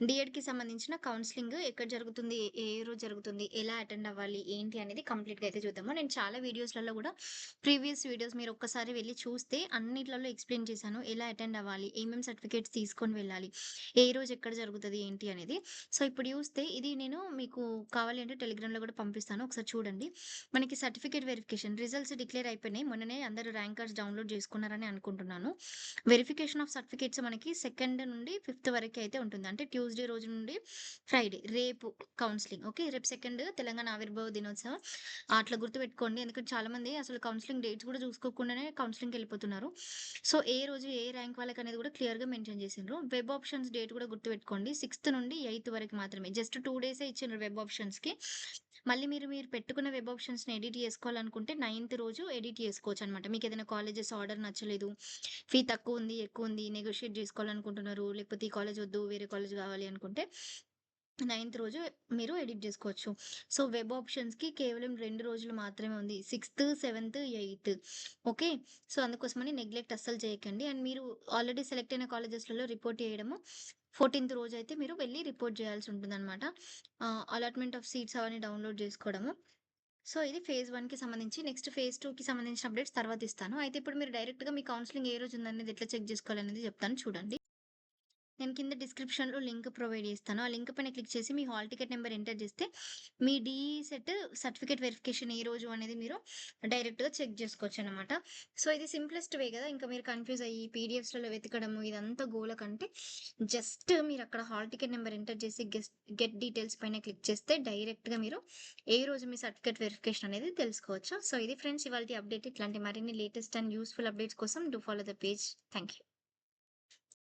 డీఎడ్‌కి సంబంధించిన కౌన్సెలింగ్ ఎక్కడ జరుగుతుంది? ఏ ఏ రోజు జరుగుతుంది? ఎలా అటెండ్ అవ్వాలి? ఏంటి అనేది కంప్లీట్‌గా అయితే చూద్దాము. నేను చాలా వీడియోస్‌లలో గూడా ప్రీవియస్ వీడియోస్ మీరు ఒక్కసారి వెళ్లి చూస్తే అన్నిట్లలో ఎక్స్‌ప్లెయిన్ చేశాను. ఎలా అటెండ్ అవ్వాలి? ఏమేం సర్టిఫికేట్స్ తీసుకొని వెళ్ళాలి? ఏ రోజు ఎక్కడ జరుగుతది? ఏంటి అనేది. సో, ఇప్పుడు చూస్తే ఇది నేను మీకు కావాలి అంటే టెలిగ్రామ్‌లో గూడా పంపిస్తాను. ఒకసారి చూడండి. మనకి సర్టిఫికేట్ వెరిఫికేషన్ రిజల్ట్స్ డిక్లేర్ అయిపోయినాయి. మొన్ననే అందరూ ర్యాంక్ కార్డ్స్ డౌన్‌లోడ్ చేసుకున్నారని అనుకుంటున్నాను. వెరిఫికేషన్ ఆఫ్ సర్టిఫికేట్స్ మనకి సెకండ్ నుండి ఫిఫ్త్ వరకే అయితే ఉంటుంది. అంటే ట్యూస్‌డే రోజు నుండి ఫ్రైడే రేపు కౌన్సెలింగ్. ఓకే. రేపు సెకండ్ తెలంగాణ ఆవిర్భావ దినోత్సవం. అట్లా గుర్తుపెట్టుకోండి. ఎందుకంటే చాలామంది అసలు కౌన్సెలింగ్ డేట్స్ కూడా చూసుకోకుండానే కౌన్సెలింగ్‌కెళ్ళిపోతున్నారు. సో, ఏ రోజు ఏ ర్యాంక్ వాళ్ళకనేది కూడా క్లియర్‌గా మెన్షన్ చేసిండ్రు. వెబ్ ఆప్షన్స్ డేట్ కూడా గుర్తుపెట్టుకోండి. 6థ్ నుండి 8థ్ వరకు మాత్రమే. జస్ట్ 2 డేసే ఇచ్చిండ్రు వెబ్ ఆప్షన్స్‌కి. మళ్ళీ మీరు పెట్టుకున్న వెబ్ ఆప్షన్స్‌ని ఎడిట్ చేసుకోవాలనుకుంటే 9థ్ రోజు ఎడిట్ చేసుకోవచ్చనమాట. మీకేదైనా కాలేజెస్ ఆర్డర్ నచ్చలేదు, ఫీ తక్కువుంది, ఎక్కువుంది, నెగోషియేట్ జేసుకోవాలనుకుంటున్నారు, లేకపోతే ఈ కాలేజ్ వద్దు, వేరే కాలేజ్ గావాలి అనుకుంటే 9థ్ రోజు మీరు ఎడిట్ జేసుకోవచ్చు. సో, వెబ్ ఆప్షన్స్‌కి కేవలం 2 రోజులు మాత్రమే ఉంది. 6థ్, 7థ్, 8థ్. ఓకే. సో, అందుకోసమని నెగ్లెక్ట్ అస్సలు చేయకండి. అండ్ మీరు ఆల్రెడీ సెలెక్ట్ అయిన కాలేజెస్‌లలో రిపోర్ట్ చేయడము 14థ్ రోజైతే మీరు వెళ్లి రిపోర్ట్ చేయాల్సుంటుందనమాట. అలాట్‌మెంట్ ఆఫ్ సీట్స్ అవన్నీ డౌన్‌లోడ్ జేసుకోవడము. సో, ఇది ఫేజ్ 1కి సంబంధించి. నెక్స్ట్ ఫేజ్ 2కి సంబంధించిన అప్డేట్స్ తర్వాత ఇస్తాను. అయితే ఇప్పుడు మీరు డైరెక్ట్‌గా మీ కౌన్సెలింగ్ ఏ రోజు ఉందనేది ఎట్లా చెక్ జేసుకోవాలనేది చెప్తాను చూడండి. నేను కింద డిస్క్రిప్షన్‌లో లింక్ ప్రొవైడ్ చేస్తాను. ఆ లింక్ పైన క్లిక్ చేసి మీ హాల్ టికెట్ నంబర్ ఎంటర్ చేస్తే మీ డీఈ సెట్ సర్టిఫికేట్ వెరిఫికేషన్ ఏ రోజు అనేది మీరు డైరెక్ట్‌గా చెక్ చేసుకోవచ్చనమాట. సో, ఇది సింప్లెస్ట్ వే గదా! ఇంకా మీరు కన్‌ఫ్యూజ్ అయ్యి పీడిఎఫ్స్‌లలో వెతకడము ఇదంతా గోల కంటే జస్ట్ మీరక్కడ హాల్ టికెట్ నంబర్ ఎంటర్ చేసి గెట్ డీటెయిల్స్ పైన క్లిక్ చేస్తే డైరెక్ట్‌గా మీరు ఏ రోజు మీ సర్టిఫికేట్ వెరిఫికేషన్ అనేది తెలుసుకోవచ్చు. సో, ఇది ఫ్రెండ్స్ ఇవాల్టి అప్డేట్. ఇట్లాంటి మరిన్ని లేటెస్ట్ అండ్ యూజ్‌ఫుల్ అప్డేట్స్ కోసం do follow the page. Thank you.